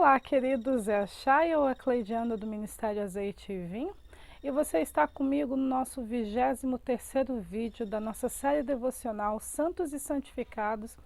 Olá, queridos, é a Chay ou a Cleidiana do Ministério Azeite e Vinho, e você está comigo no nosso 23º vídeo da nossa série devocional Santos e Santificados,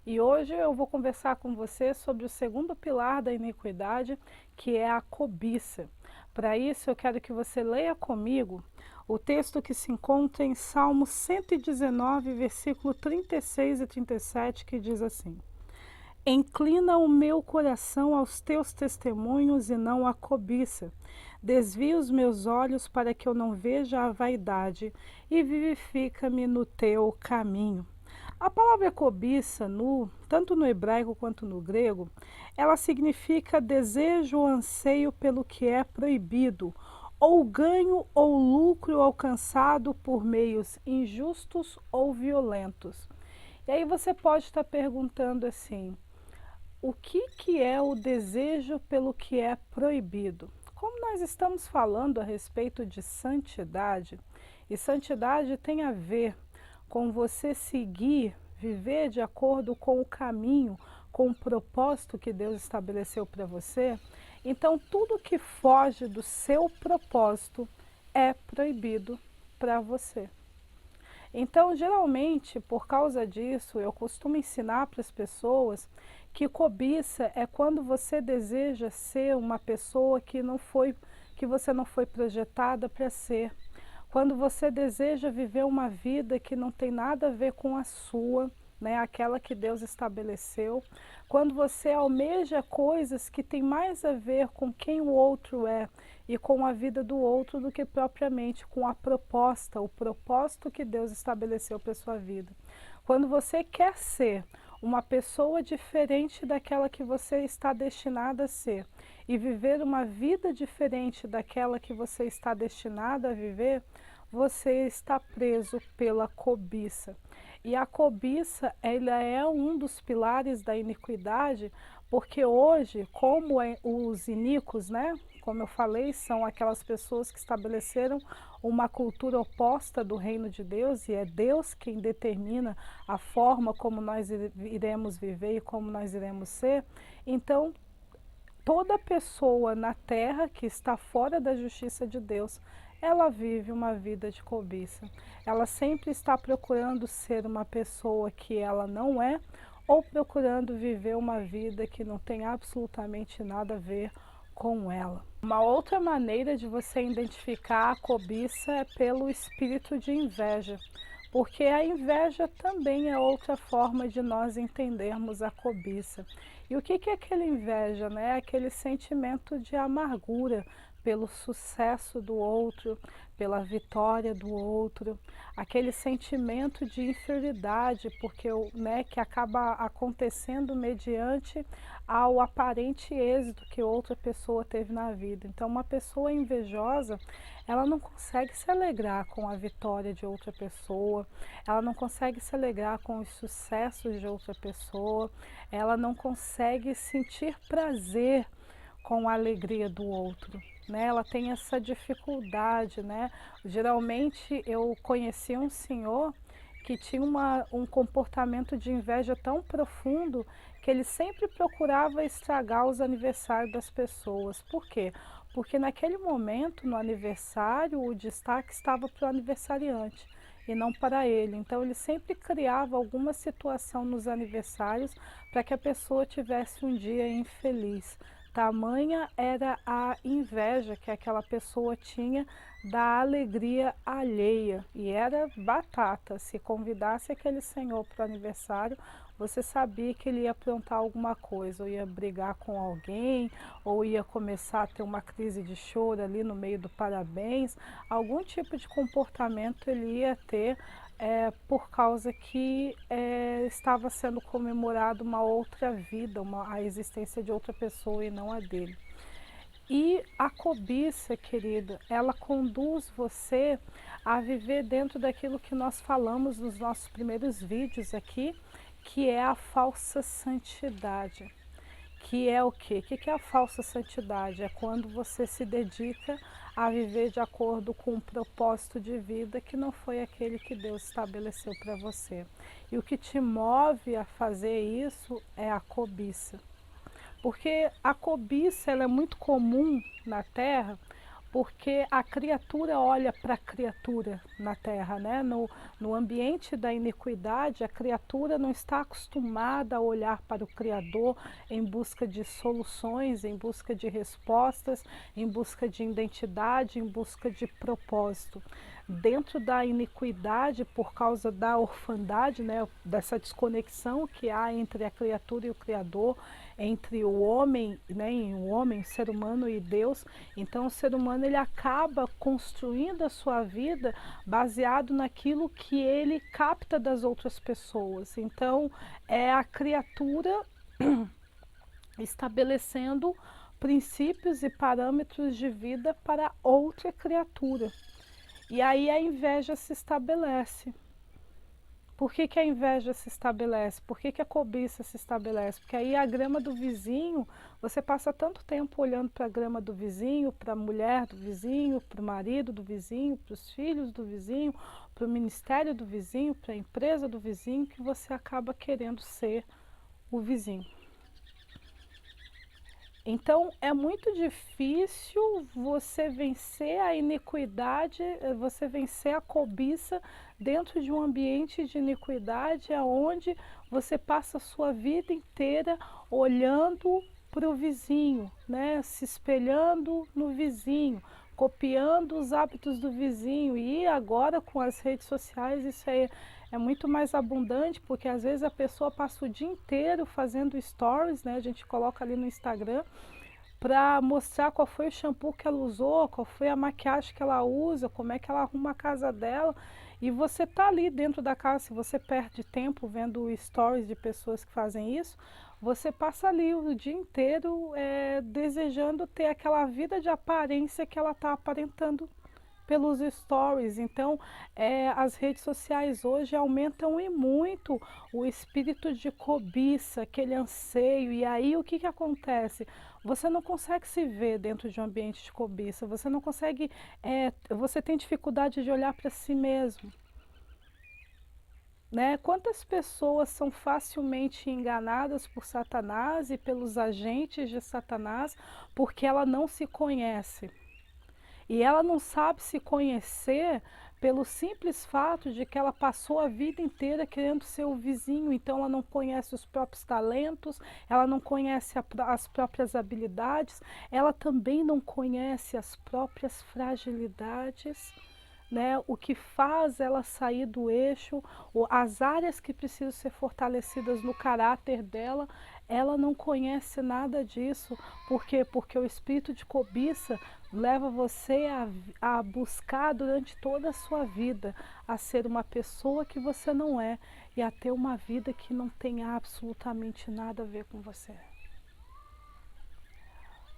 e hoje eu vou conversar com você sobre o segundo pilar da iniquidade, que é a cobiça. Para isso eu quero que você leia comigo o texto que se encontra em Salmo 119, versículo 36 e 37, que diz assim: Inclina o meu coração aos teus testemunhos e não à cobiça. Desvia os meus olhos para que eu não veja a vaidade e vivifica-me no teu caminho. A palavra cobiça, tanto no hebraico quanto no grego, ela significa desejo ou anseio pelo que é proibido, ou ganho ou lucro alcançado por meios injustos ou violentos. E aí você pode estar perguntando assim: o que é o desejo pelo que é proibido? Como nós estamos falando a respeito de santidade, e santidade tem a ver com você seguir, viver de acordo com o caminho, com o propósito que Deus estabeleceu para você, então tudo que foge do seu propósito é proibido para você. Então, geralmente, por causa disso, eu costumo ensinar para as pessoas que cobiça é quando você deseja ser uma pessoa que você não foi projetada para ser. Quando você deseja viver uma vida que não tem nada a ver com a sua, né, aquela que Deus estabeleceu. Quando você almeja coisas que têm mais a ver com quem o outro é e com a vida do outro do que propriamente com a proposta, o propósito que Deus estabeleceu para a sua vida. Quando você quer ser uma pessoa diferente daquela que você está destinada a ser e viver uma vida diferente daquela que você está destinada a viver, você está preso pela cobiça. E a cobiça, ela é um dos pilares da iniquidade, porque hoje, os iníquos, né, como eu falei, são aquelas pessoas que estabeleceram uma cultura oposta do reino de Deus, e é Deus quem determina a forma como nós iremos viver e como nós iremos ser. Então, toda pessoa na terra que está fora da justiça de Deus, ela vive uma vida de cobiça. Ela sempre está procurando ser uma pessoa que ela não é, ou procurando viver uma vida que não tem absolutamente nada a ver com ela. Uma outra maneira de você identificar a cobiça é pelo espírito de inveja, porque a inveja também é outra forma de nós entendermos a cobiça. E o que é aquela inveja, né? Aquele sentimento de amargura pelo sucesso do outro, pela vitória do outro, aquele sentimento de inferioridade, né, que acaba acontecendo mediante ao aparente êxito que outra pessoa teve na vida. Então, uma pessoa invejosa, ela não consegue se alegrar com a vitória de outra pessoa, ela não consegue se alegrar com os sucessos de outra pessoa, ela não consegue sentir prazer com a alegria do outro, né? Ela tem essa dificuldade, né? Geralmente eu conheci um senhor que tinha um comportamento de inveja tão profundo que ele sempre procurava estragar os aniversários das pessoas. Por quê? Porque naquele momento, no aniversário, o destaque estava para o aniversariante e não para ele. Então ele sempre criava alguma situação nos aniversários para que a pessoa tivesse um dia infeliz. Tamanha era a inveja que aquela pessoa tinha da alegria alheia, e era batata. Se convidasse aquele senhor para o aniversário, você sabia que ele ia aprontar alguma coisa, ou ia brigar com alguém, ou ia começar a ter uma crise de choro ali no meio do parabéns. Algum tipo de comportamento ele ia ter por causa que estava sendo comemorado uma outra vida, a existência de outra pessoa e não a dele. E a cobiça, querida, ela conduz você a viver dentro daquilo que nós falamos nos nossos primeiros vídeos aqui, que é a falsa santidade. Que é o quê? O que é a falsa santidade? É quando você se dedica a viver de acordo com um propósito de vida que não foi aquele que Deus estabeleceu para você. E o que te move a fazer isso é a cobiça. Porque a cobiça ela é muito comum na Terra, porque a criatura olha para a criatura na Terra, né? No ambiente da iniquidade, a criatura não está acostumada a olhar para o Criador em busca de soluções, em busca de respostas, em busca de identidade, em busca de propósito. Dentro da iniquidade, por causa da orfandade, né, dessa desconexão que há entre a criatura e o Criador, entre o homem, né, o homem, o ser humano e Deus, então o ser humano ele acaba construindo a sua vida baseado naquilo que ele capta das outras pessoas. Então é a criatura estabelecendo princípios e parâmetros de vida para outra criatura. E aí a inveja se estabelece. Por que a inveja se estabelece? Por que a cobiça se estabelece? Porque aí a grama do vizinho, você passa tanto tempo olhando para a grama do vizinho, para a mulher do vizinho, para o marido do vizinho, para os filhos do vizinho, para o ministério do vizinho, para a empresa do vizinho, que você acaba querendo ser o vizinho. Então é muito difícil você vencer a iniquidade, você vencer a cobiça dentro de um ambiente de iniquidade, onde você passa a sua vida inteira olhando para o vizinho, né? Se espelhando no vizinho, copiando os hábitos do vizinho. E agora com as redes sociais isso é muito mais abundante, porque às vezes a pessoa passa o dia inteiro fazendo stories, né? A gente coloca ali no Instagram para mostrar qual foi o shampoo que ela usou, qual foi a maquiagem que ela usa, como é que ela arruma a casa dela. E você tá ali dentro da casa, se você perde tempo vendo stories de pessoas que fazem isso, você passa ali o dia inteiro desejando ter aquela vida de aparência que ela está aparentando pelos stories. Então, as redes sociais hoje aumentam e muito o espírito de cobiça, aquele anseio. E aí o que acontece? Você não consegue se ver dentro de um ambiente de cobiça, você não consegue, você tem dificuldade de olhar para si mesmo. Né? Quantas pessoas são facilmente enganadas por Satanás e pelos agentes de Satanás porque ela não se conhece? E ela não sabe se conhecer pelo simples fato de que ela passou a vida inteira querendo ser o vizinho, então ela não conhece os próprios talentos, ela não conhece as próprias habilidades, ela também não conhece as próprias fragilidades. Né, o que faz ela sair do eixo, as áreas que precisam ser fortalecidas no caráter dela, ela não conhece nada disso. Por quê? Porque o espírito de cobiça leva você a buscar durante toda a sua vida, a ser uma pessoa que você não é e a ter uma vida que não tem absolutamente nada a ver com você.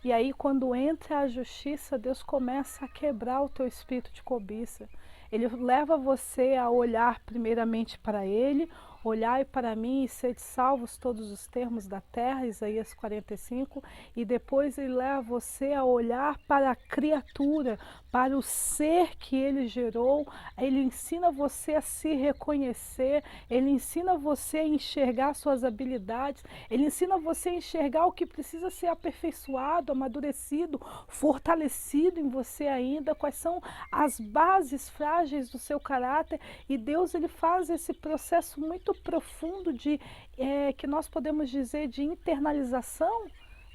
E aí quando entra a justiça, Deus começa a quebrar o teu espírito de cobiça. Ele leva você a olhar primeiramente para Ele, olhai para mim e sede salvos todos os termos da terra, Isaías 45, e depois ele leva você a olhar para a criatura, para o ser que ele gerou, ele ensina você a se reconhecer, ele ensina você a enxergar suas habilidades, ele ensina você a enxergar o que precisa ser aperfeiçoado, amadurecido, fortalecido em você ainda, quais são as bases frágeis do seu caráter, e Deus ele faz esse processo muito profundo de que nós podemos dizer de internalização,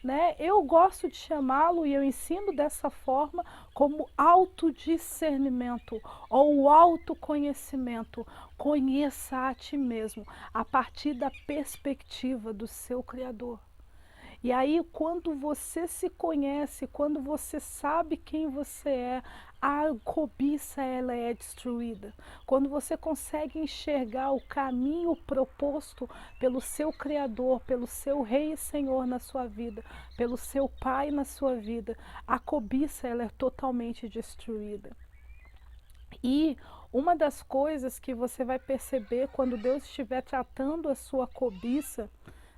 né? Eu gosto de chamá-lo e eu ensino dessa forma como autodiscernimento ou autoconhecimento. Conheça a ti mesmo a partir da perspectiva do seu Criador. E aí, quando você se conhece, quando você sabe quem você é, a cobiça ela é destruída. Quando você consegue enxergar o caminho proposto pelo seu Criador, pelo seu Rei e Senhor na sua vida, pelo seu Pai na sua vida, a cobiça ela é totalmente destruída. E uma das coisas que você vai perceber quando Deus estiver tratando a sua cobiça,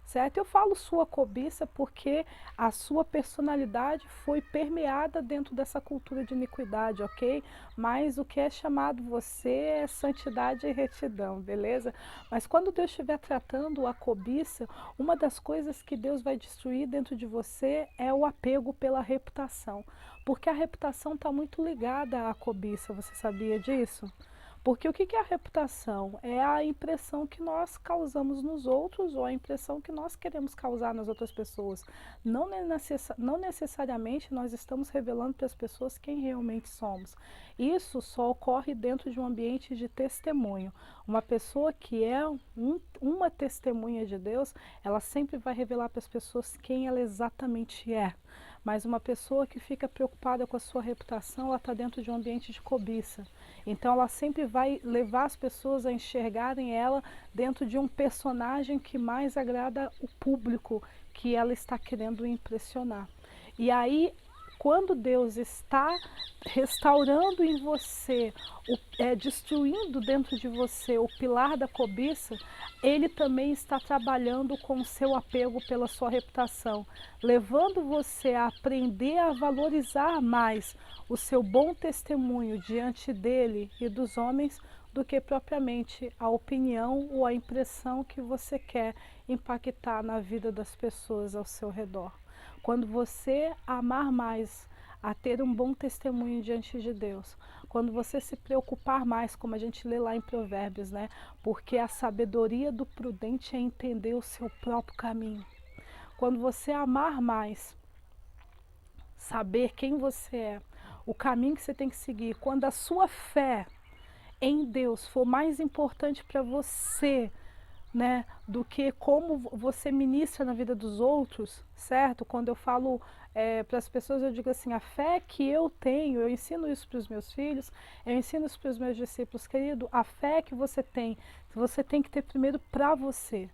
certo? Eu falo sua cobiça porque a sua personalidade foi permeada dentro dessa cultura de iniquidade, ok? Mas o que é chamado você é santidade e retidão, beleza? Mas quando Deus estiver tratando a cobiça, uma das coisas que Deus vai destruir dentro de você é o apego pela reputação, porque a reputação está muito ligada à cobiça, você sabia disso? Porque o que é a reputação? É a impressão que nós causamos nos outros ou a impressão que nós queremos causar nas outras pessoas. Não necessariamente nós estamos revelando para as pessoas quem realmente somos. Isso só ocorre dentro de um ambiente de testemunho. Uma pessoa que é uma testemunha de Deus, ela sempre vai revelar para as pessoas quem ela exatamente é. Mas uma pessoa que fica preocupada com a sua reputação, ela está dentro de um ambiente de cobiça. Então ela sempre vai levar as pessoas a enxergarem ela dentro de um personagem que mais agrada o público que ela está querendo impressionar. E aí, quando Deus está restaurando em você, destruindo dentro de você o pilar da cobiça, Ele também está trabalhando com o seu apego pela sua reputação, levando você a aprender a valorizar mais o seu bom testemunho diante dele e dos homens do que propriamente a opinião ou a impressão que você quer impactar na vida das pessoas ao seu redor. Quando você amar mais a ter um bom testemunho diante de Deus, quando você se preocupar mais, como a gente lê lá em Provérbios, né? Porque a sabedoria do prudente é entender o seu próprio caminho. Quando você amar mais, saber quem você é, o caminho que você tem que seguir, quando a sua fé em Deus for mais importante para você, né, do que como você ministra na vida dos outros, certo? Quando eu falo para as pessoas, eu digo assim, a fé que eu tenho, eu ensino isso para os meus filhos, eu ensino isso para os meus discípulos, querido, a fé que você tem que ter primeiro para você.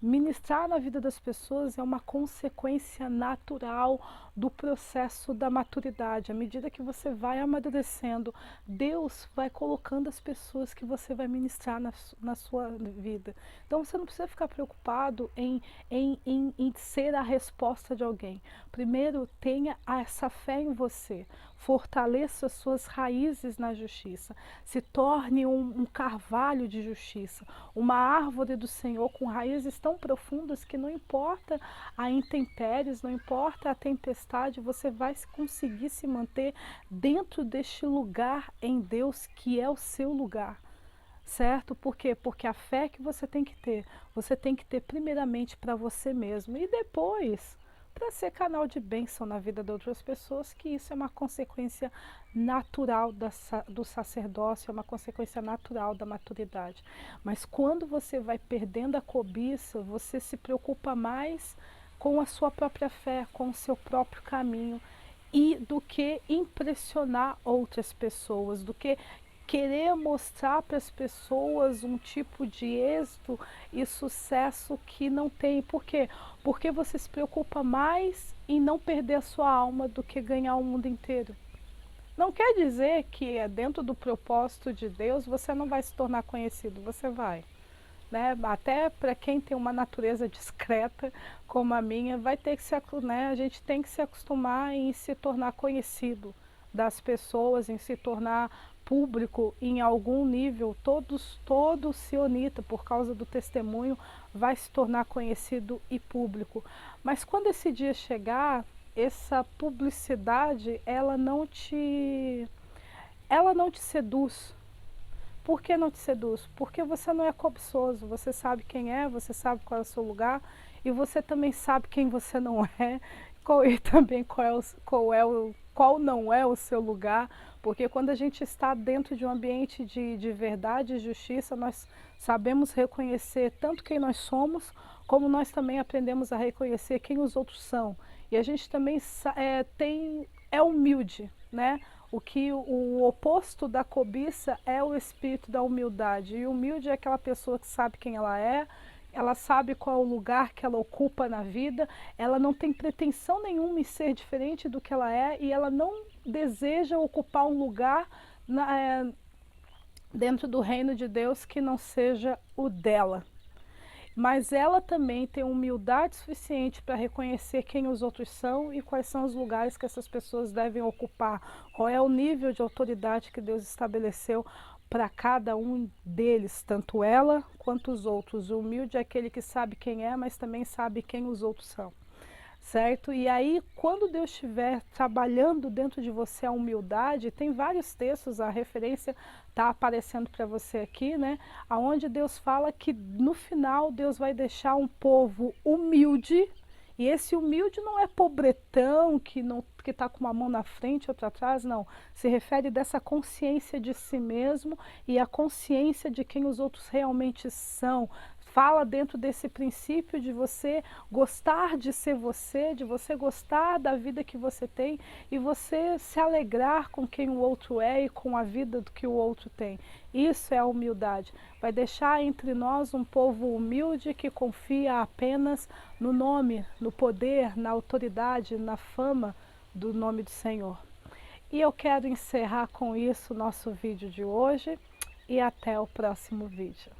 Ministrar na vida das pessoas é uma consequência natural do processo da maturidade. À medida que você vai amadurecendo, Deus vai colocando as pessoas que você vai ministrar na sua vida. Então você não precisa ficar preocupado em ser a resposta de alguém. Primeiro, tenha essa fé em você. Fortaleça as suas raízes na justiça. Se torne um carvalho de justiça, uma árvore do Senhor com raízes tão profundas que não importa a intempéries, não importa a tempestade, você vai conseguir se manter dentro deste lugar em Deus que é o seu lugar. Certo? Por quê? Porque a fé que você tem que ter primeiramente para você mesmo e depois para ser canal de bênção na vida de outras pessoas, que isso é uma consequência natural do sacerdócio, é uma consequência natural da maturidade. Mas quando você vai perdendo a cobiça, você se preocupa mais com a sua própria fé, com o seu próprio caminho, e do que impressionar outras pessoas, do que querer mostrar para as pessoas um tipo de êxito e sucesso que não tem. Por quê? Porque você se preocupa mais em não perder a sua alma do que ganhar o mundo inteiro. Não quer dizer que dentro do propósito de Deus você não vai se tornar conhecido, você vai. Né? Até para quem tem uma natureza discreta como a minha, vai ter que a gente tem que se acostumar em se tornar conhecido das pessoas, em se tornar público em algum nível. Todo sionita, por causa do testemunho, vai se tornar conhecido e público. Mas quando esse dia chegar, essa publicidade, ela não te seduz. Por que não te seduz? Porque você não é cobiçoso, você sabe quem é, você sabe qual é o seu lugar, e você também sabe quem você não é, e também qual não é o seu lugar, porque quando a gente está dentro de um ambiente de verdade e justiça, nós sabemos reconhecer tanto quem nós somos, como nós também aprendemos a reconhecer quem os outros são. E a gente também é humilde, né? O oposto da cobiça é o espírito da humildade. E humilde é aquela pessoa que sabe quem ela sabe qual é o lugar que ela ocupa na vida, ela não tem pretensão nenhuma em ser diferente do que ela é e ela não deseja ocupar um lugar dentro do reino de Deus que não seja o dela. mas ela também tem humildade suficiente para reconhecer quem os outros são e quais são os lugares que essas pessoas devem ocupar, qual é o nível de autoridade que Deus estabeleceu para cada um deles, tanto ela quanto os outros. O humilde é aquele que sabe quem é, mas também sabe quem os outros são. Certo? E aí, quando Deus estiver trabalhando dentro de você a humildade, tem vários textos, a referência está aparecendo para você aqui, né? Onde Deus fala que no final Deus vai deixar um povo humilde, e esse humilde não é pobretão, que está com uma mão na frente e outra atrás, não. Se refere dessa consciência de si mesmo e a consciência de quem os outros realmente são. Fala dentro desse princípio de você gostar de ser você, de você gostar da vida que você tem e você se alegrar com quem o outro é e com a vida que o outro tem. Isso é a humildade. Vai deixar entre nós um povo humilde que confia apenas no nome, no poder, na autoridade, na fama do nome do Senhor. E eu quero encerrar com isso o nosso vídeo de hoje e até o próximo vídeo.